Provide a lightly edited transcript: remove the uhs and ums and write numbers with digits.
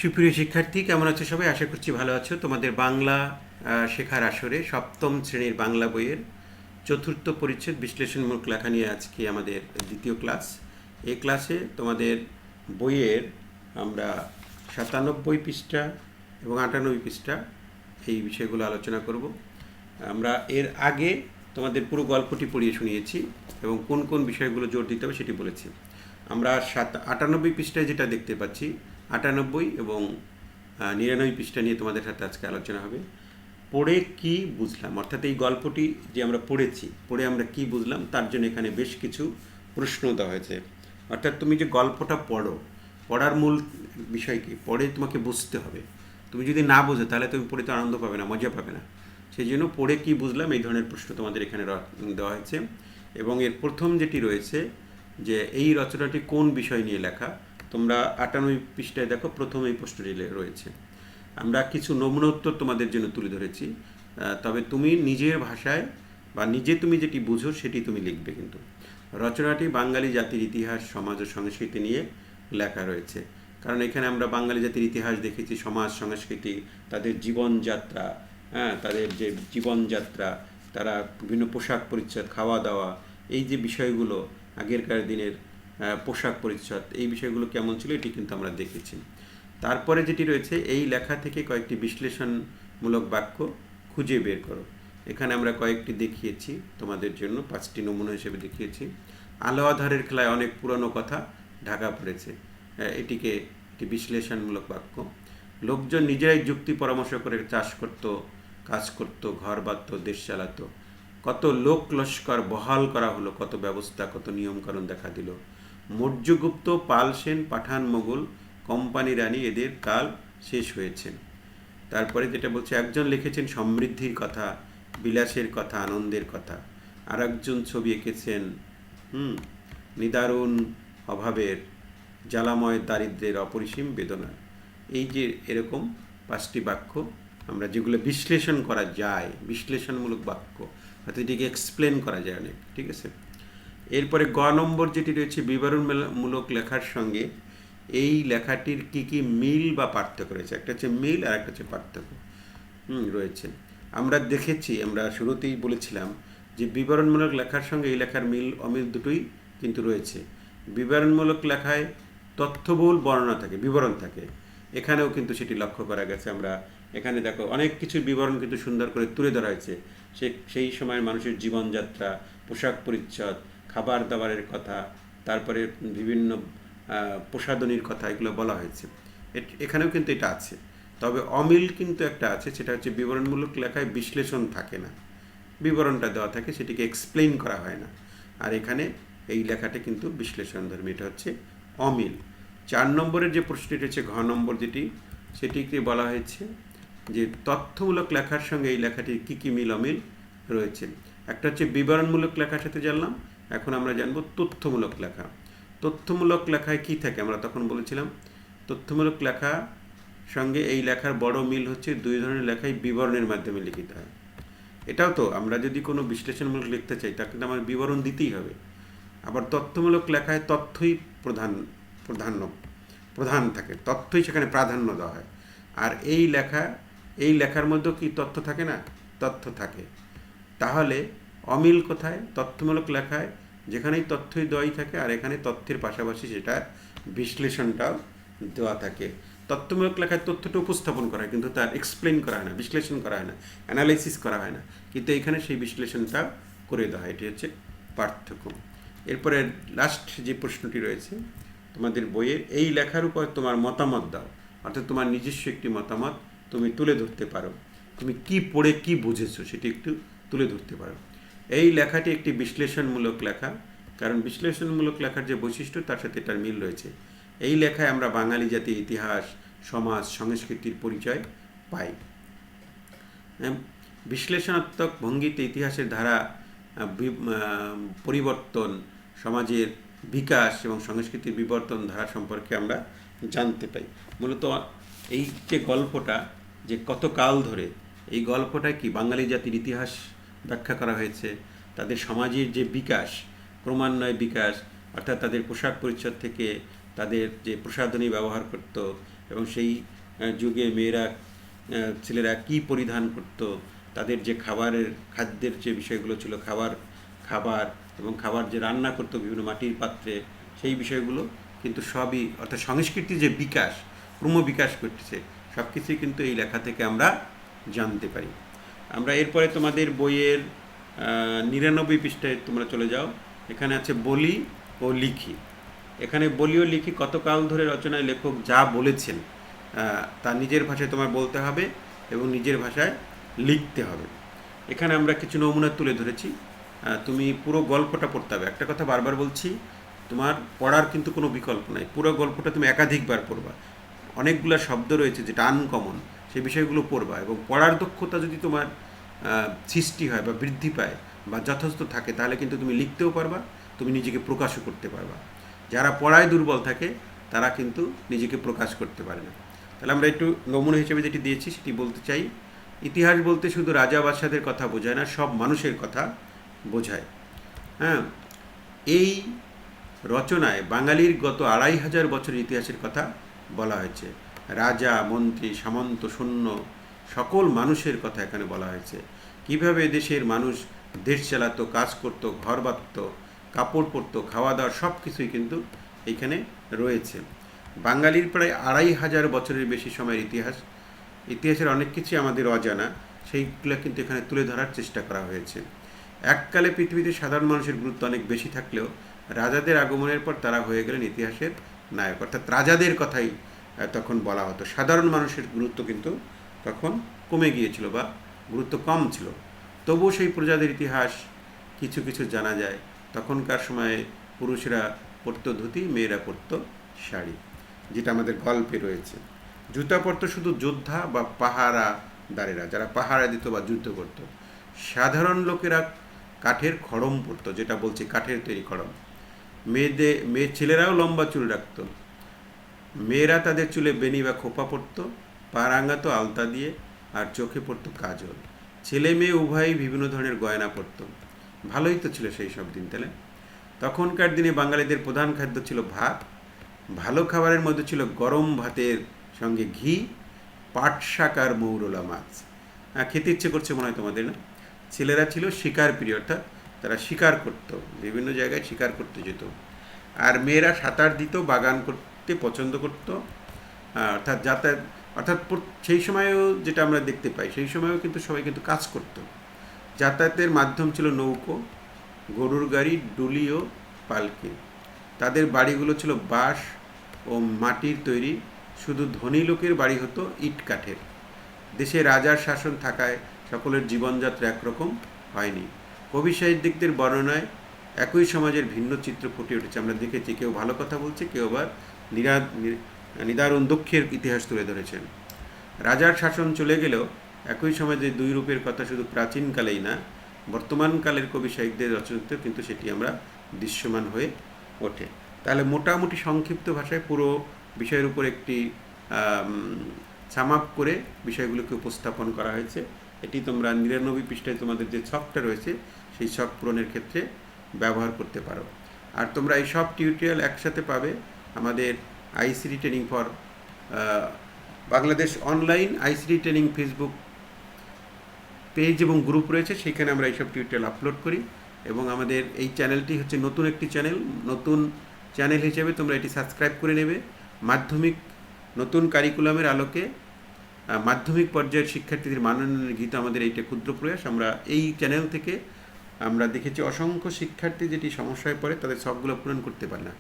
সুপ্রিয় শিক্ষার্থী, কেমন আছো সবাই? আশা করছি ভালো আছো। তোমাদের বাংলা শেখার আসরে সপ্তম শ্রেণীর বাংলা বইয়ের চতুর্থ পরিচ্ছেদ বিশ্লেষণমূলক লেখা নিয়ে আজকে আমাদের দ্বিতীয় ক্লাস। এই ক্লাসে তোমাদের বইয়ের আমরা 97 পৃষ্ঠা এবং 98 পৃষ্ঠা এই বিষয়গুলো আলোচনা করব। আমরা এর আগে তোমাদের পুরো গল্পটি পড়িয়ে শুনিয়েছি এবং কোন কোন বিষয়গুলো জোর দিতে হবে সেটি বলেছি। আমরা 98 পৃষ্ঠায় যেটা দেখতে পাচ্ছি, 98 এবং 99 পৃষ্ঠা নিয়ে তোমাদের সাথে আজকে আলোচনা হবে। পড়ে কি বুঝলাম, অর্থাৎ এই গল্পটি যে আমরা পড়েছি, পড়ে আমরা কি বুঝলাম তার জন্য এখানে বেশ কিছু প্রশ্ন দেওয়া হয়েছে। অর্থাৎ তুমি যে গল্পটা পড়ো, পড়ার মূল বিষয় কি? পড়ে তোমাকে বুঝতে হবে। তুমি যদি না বোঝো তাহলে তুমি পড়ে তো আনন্দ পাবে না, মজা পাবে না। সেই জন্য পড়ে কি বুঝলাম এই ধরনের প্রশ্ন তোমাদের এখানে দেওয়া হয়েছে। এবং এর প্রথম যেটি রয়েছে যে এই রচনাটি কোন বিষয় নিয়ে লেখা, তোমরা 98 পৃষ্ঠায় দেখো, প্রথম এই প্রশ্নটি রয়েছে। আমরা কিছু নমুনা উত্তর তোমাদের জন্য তুলে ধরেছি, তবে তুমি নিজের ভাষায় বা নিজে তুমি যেটি বুঝো সেটি তুমি লিখবে। কিন্তু রচনাটি বাঙালি জাতির ইতিহাস, সমাজ ও সংস্কৃতি নিয়ে লেখা রয়েছে। কারণ এখানে আমরা বাঙালি জাতির ইতিহাস দেখেছি, সমাজ সংস্কৃতি, তাদের জীবনযাত্রা, তাদের যে জীবনযাত্রা, তারা বিভিন্ন পোশাক পরিচ্ছদ, খাওয়া দাওয়া, এই যে বিষয়গুলো, আগেরকার দিনের পোশাক পরিচ্ছদ, এই বিষয়গুলো কেমন ছিল এটি কিন্তু আমরা দেখেছি। তারপরে যেটি রয়েছে, এই লেখা থেকে কয়েকটি বিশ্লেষণমূলক বাক্য খুঁজে বের করো। এখানে আমরা কয়েকটি দেখিয়েছি তোমাদের জন্য, 5টি নমুনা হিসেবে দেখিয়েছি। আলো আঁধারের খেলায় অনেক পুরনো কথা ঢাকা পড়েছে, এটি বিশ্লেষণমূলক বাক্য। লোকজন নিজেরাই যুক্তি পরামর্শ করে চাষ করত, কাজ করত, ঘর বাঁধত, দেশ চালাত। কত লোক লস্কর বহাল করা হলো, কত ব্যবস্থা, কত নিয়মকানুন দেখা দিল। মৌর্যগুপ্ত, পাল, সেন, পাঠান, মোগল, কোম্পানি রানী, এদের কাল শেষ হয়েছে। তারপরে যেটা বলছে, একজন লিখেছেন সমৃদ্ধির কথা, বিলাসের কথা, আনন্দের কথা। আর একজন ছবি এঁকেছেন নিদারুণ অভাবের, জ্বালাময় দারিদ্র্যের, অপরিসীম বেদনার। এই যে এরকম 5টি বাক্য আমরা যেগুলো বিশ্লেষণ করা যায়, বিশ্লেষণমূলক বাক্য, অর্থাৎ এটিকে এক্সপ্লেন করা যায় অনেক, ঠিক আছে। এরপরে গ নম্বর যেটি রয়েছে, বিবরণমূলক লেখার সঙ্গে এই লেখাটির কি কি মিল বা পার্থক্য রয়েছে। একটা হচ্ছে মিল আর একটা হচ্ছে পার্থক্য রয়েছে। আমরা দেখেছি, আমরা শুরুতেই বলেছিলাম যে বিবরণমূলক লেখার সঙ্গে এই লেখার মিল অমিল দুটোই কিন্তু রয়েছে। বিবরণমূলক লেখায় তথ্যবহুল বর্ণনা থাকে, বিবরণ থাকে, এখানেও কিন্তু সেটি লক্ষ্য করা গেছে। আমরা এখানে দেখো অনেক কিছুর বিবরণ কিন্তু সুন্দর করে তুলে ধরা হয়েছে। সেই সময়ের মানুষের জীবনযাত্রা, পোশাক পরিচ্ছদ, খাবার দাবারের কথা, তারপরে বিভিন্ন প্রসাধনীর কথা, এগুলো বলা হয়েছে। এখানেও কিন্তু এটা আছে। তবে অমিল কিন্তু একটা আছে, সেটা হচ্ছে বিবরণমূলক লেখায় বিশ্লেষণ থাকে না, বিবরণটা দেওয়া থাকে, সেটিকে এক্সপ্লেইন করা হয় না। আর এখানে এই লেখাটা কিন্তু বিশ্লেষণধর্মী, এটা হচ্ছে অমিল। 4 নম্বরের যে প্রশ্নটি রয়েছে, ঘ নম্বর যেটি, সেটিকে বলা হয়েছে যে তথ্যমূলক লেখার সঙ্গে এই লেখাটির কী কী মিল অমিল রয়েছে। একটা হচ্ছে বিবরণমূলক লেখার সাথে জানলাম, এখন আমরা জানবো তথ্যমূলক লেখা। তথ্যমূলক লেখায় কি থাকে আমরা তখন বলেছিলাম, তথ্যমূলক লেখা সঙ্গে এই লেখার বড় মিল হচ্ছে 2 ধরনের লেখাই বিবরণের মাধ্যমে লিখিত হয়। এটাও তো, আমরা যদি কোনো বিশ্লেষণমূলক লিখতে চাই তাকে তো আমার বিবরণ দিতেই হবে। আবার তথ্যমূলক লেখায় তথ্যই প্রধান থাকে, তথ্যই সেখানে প্রাধান্য দেওয়া হয়। আর এই লেখার মধ্যেও কি তথ্য থাকে না? তথ্য থাকে। তাহলে অমিল কোথায়? তথ্যমূলক লেখায় যেখানেই তথ্যই দেওয়াই থাকে, আর এখানে তথ্যের পাশাপাশি সেটার বিশ্লেষণটাও দেওয়া থাকে। তথ্যমূলক লেখায় তথ্যটা উপস্থাপন করা হয়, কিন্তু তার এক্সপ্লেন করা হয় না, বিশ্লেষণ করা হয় না, অ্যানালাইসিস করা হয় না, কিন্তু এখানে সেই বিশ্লেষণটা করে দেওয়া হয়। এটি হচ্ছে পার্থক্য। এরপরে লাস্ট যে প্রশ্নটি রয়েছে তোমাদের বইয়ের, এই লেখার উপর তোমার মতামত দাও, অর্থাৎ তোমার নিজস্ব একটি মতামত তুমি তুলে ধরতে পারো। তুমি কি পড়ে কি বুঝেছো সেটি একটু তুলে ধরতে পারো। এই লেখাটি একটি বিশ্লেষণমূলক লেখা, কারণ বিশ্লেষণমূলক লেখার যে বৈশিষ্ট্য তার সাথে এটার মিল রয়েছে। এই লেখায় আমরা বাঙালি জাতির ইতিহাস, সমাজ, সংস্কৃতির পরিচয় পাই। বিশ্লেষণাত্মক ভঙ্গিতে ইতিহাসের ধারা, পরিবর্তন, সমাজের বিকাশ এবং সংস্কৃতির বিবর্তন ধারা সম্পর্কে আমরা জানতে পাই। মূলত এই যে গল্পটা, যে কত কাল ধরে এই গল্পটায় কি বাঙালি জাতির ইতিহাস ব্যাখ্যা করা হয়েছে, তাদের সমাজের যে বিকাশ, ক্রমান্বয়ে বিকাশ, অর্থাৎ তাদের পোশাক পরিচ্ছদ থেকে তাদের যে প্রসাধনী ব্যবহার করত এবং সেই যুগে মেয়েরা ছেলেরা কি পরিধান করত, তাদের যে খাদ্যের যে বিষয়গুলো ছিল, খাবার এবং খাবার যে রান্না করতো বিভিন্ন মাটির পাত্রে, সেই বিষয়গুলো কিন্তু সবই, অর্থাৎ সংস্কৃতির যে বিকাশ, ক্রমবিকাশ করতেছে, সব কিছুই কিন্তু এই লেখা থেকে আমরা জানতে পারি। আমরা এরপরে তোমাদের বইয়ের 99 পৃষ্ঠায় তোমরা চলে যাও। এখানে আছে বলি ও লিখি। এখানে বলি ও লিখি কতকাল ধরে রচনায় লেখক যা বলেছেন তা নিজের ভাষায় তোমার বলতে হবে এবং নিজের ভাষায় লিখতে হবে। এখানে আমরা কিছু নমুনা তুলে ধরেছি। তুমি পুরো গল্পটা পড়তে হবে। একটা কথা বারবার বলছি, তোমার পড়ার কিন্তু কোনো বিকল্প নাই। পুরো গল্পটা তুমি একাধিকবার পড়বা। অনেকগুলো শব্দ রয়েছে যেটা আনকমন, সেই বিষয়গুলো পড়বা, এবং পড়ার দক্ষতা যদি তোমার সৃষ্টি হয় বা বৃদ্ধি পায় বা যথেষ্ট থাকে, তাহলে কিন্তু তুমি লিখতেও পারবা, তুমি নিজেকে প্রকাশও করতে পারবা। যারা পড়ায় দুর্বল থাকে তারা কিন্তু নিজেকে প্রকাশ করতে পারে না। তাহলে আমরা একটু নমুনা হিসেবে যেটি দিয়েছি সেটি বলতে চাই। ইতিহাস বলতে শুধু রাজা বাদশাদের কথা বোঝায় না, সব মানুষের কথা বোঝায়। হ্যাঁ, এই রচনায় বাঙালির গত 2500 বছরের ইতিহাসের কথা বলা হয়েছে। রাজা, মন্ত্রী, সামন্ত, সৈন্য, সকল মানুষের কথা এখানে বলা হয়েছে। কীভাবে দেশের মানুষ দেশ চালাতো, কাজ করতো, ঘর বাঁধতো, কাপড় পরতো, খাওয়া দাওয়া, সব কিছুই কিন্তু এইখানে রয়েছে। বাঙালির প্রায় 2500 বছরের বেশি সময়ের ইতিহাসের অনেক কিছুই আমাদের অজানা, সেইগুলো কিন্তু এখানে তুলে ধরার চেষ্টা করা হয়েছে। এককালে পৃথিবীতে সাধারণ মানুষের গুরুত্ব অনেক বেশি থাকলেও রাজাদের আগমনের পর তারা হয়ে গেলেন ইতিহাসের নায়ক। অর্থাৎ রাজাদের কথাই তখন বলা হতো, সাধারণ মানুষের গুরুত্ব কিন্তু তখন কমে গিয়েছিল বা গুরুত্ব কম ছিল। তবুও সেই প্রজাদের ইতিহাস কিছু কিছু জানা যায়। তখনকার সময়ে পুরুষেরা পরতো ধুতি, মেয়েরা পরতো শাড়ি, যেটা আমাদের গল্পে রয়েছে। জুতা পরতো শুধু যোদ্ধা বা পাহারাদারেরা, যারা পাহারা দিত বা যুদ্ধ করত। সাধারণ লোকেরা কাঠের খড়ম পরতো, যেটা বলছি কাঠের তৈরি খড়ম। ছেলেরাও লম্বা চুল রাখত। মেয়েরা তাদের চুলে বেনি বা খোপা পরতো, পা রাঙাতো আলতা দিয়ে, আর চোখে পড়তো কাজল। ছেলে মেয়ে উভয়ই বিভিন্ন ধরনের গয়না পরতো। ভালোই তো ছিল সেই সব দিন। তাহলে তখনকার দিনে বাঙালিদের প্রধান খাদ্য ছিল ভাত। ভালো খাবারের মধ্যে ছিল গরম ভাতের সঙ্গে ঘি, পাট শাক আর মৌরলা মাছ। খেতে ইচ্ছে করছে মনে হয় তোমাদের, না? ছেলেরা ছিল শিকার প্রিয়, অর্থাৎ তারা শিকার করত, বিভিন্ন জায়গায় শিকার করতে যেত। আর মেয়েরা সাঁতার দিত, বাগান করতে পছন্দ করত। অর্থাৎ সেই সময়েও যেটা আমরা দেখতে পাই, সেই সময়েও কিন্তু সবাই কিন্তু কাজ করত। যাতায়াতের মাধ্যম ছিল নৌকো, গরুর গাড়ি, ডুলি ও পালকি। তাদের বাড়িগুলো ছিল বাঁশ ও মাটির তৈরি। শুধু ধনী লোকের বাড়ি হতো ইট কাঠের। দেশে রাজার শাসন থাকায় সকলের জীবনযাত্রা একরকম হয়নি। কবি সাহিত্যিকদের বর্ণনায় একই সমাজের ভিন্ন চিত্র ফুটে উঠেছে। আমরা দেখেছি কেউ ভালো কথা বলছে, কেউ আবার নিদারুণ দুঃখের ইতিহাস তুলে ধরেছেন। রাজার শাসন চলে গেলেও একই সমাজে দুই রূপের কথা শুধু প্রাচীনকালেই না, বর্তমানকালের কবি সাহিত্যের রচনাতেও কিন্তু সেটি আমরা দৃশ্যমান হয়ে ওঠে। তাহলে মোটামুটি সংক্ষিপ্ত ভাষায় পুরো বিষয়ের উপর একটি সাম আপ করে বিষয়গুলোকে উপস্থাপন করা হয়েছে। এটি তোমরা 99 পৃষ্ঠায় তোমাদের যে ছকটা রয়েছে সেই ছক পূরণের ক্ষেত্রে ব্যবহার করতে পারো। আর তোমরা এই সব টিউটোরিয়াল একসাথে পাবে আমাদের ICT training for Bangladesh online ICT training Facebook page এবং গ্রুপ রয়েছে, সেখানে আমরা এইসব টিউটোরিয়াল আপলোড করি। এবং আমাদের এই চ্যানেলটি হচ্ছে নতুন একটি চ্যানেল। নতুন চ্যানেল হিসেবে তোমরা এটি সাবস্ক্রাইব করে নেবে। মাধ্যমিক নতুন কারিকুলামের আলোকে মাধ্যমিক পর্যায়ের শিক্ষার্থীদের মানোন্নয়নের গীত আমাদের এইটা ক্ষুদ্র প্রয়াস। আমরা এই চ্যানেল থেকে আমরা দেখেছি অসংখ্য শিক্ষার্থী যেটি সমস্যায় পড়ে তাদের সবগুলো পূরণ করতে পারে না।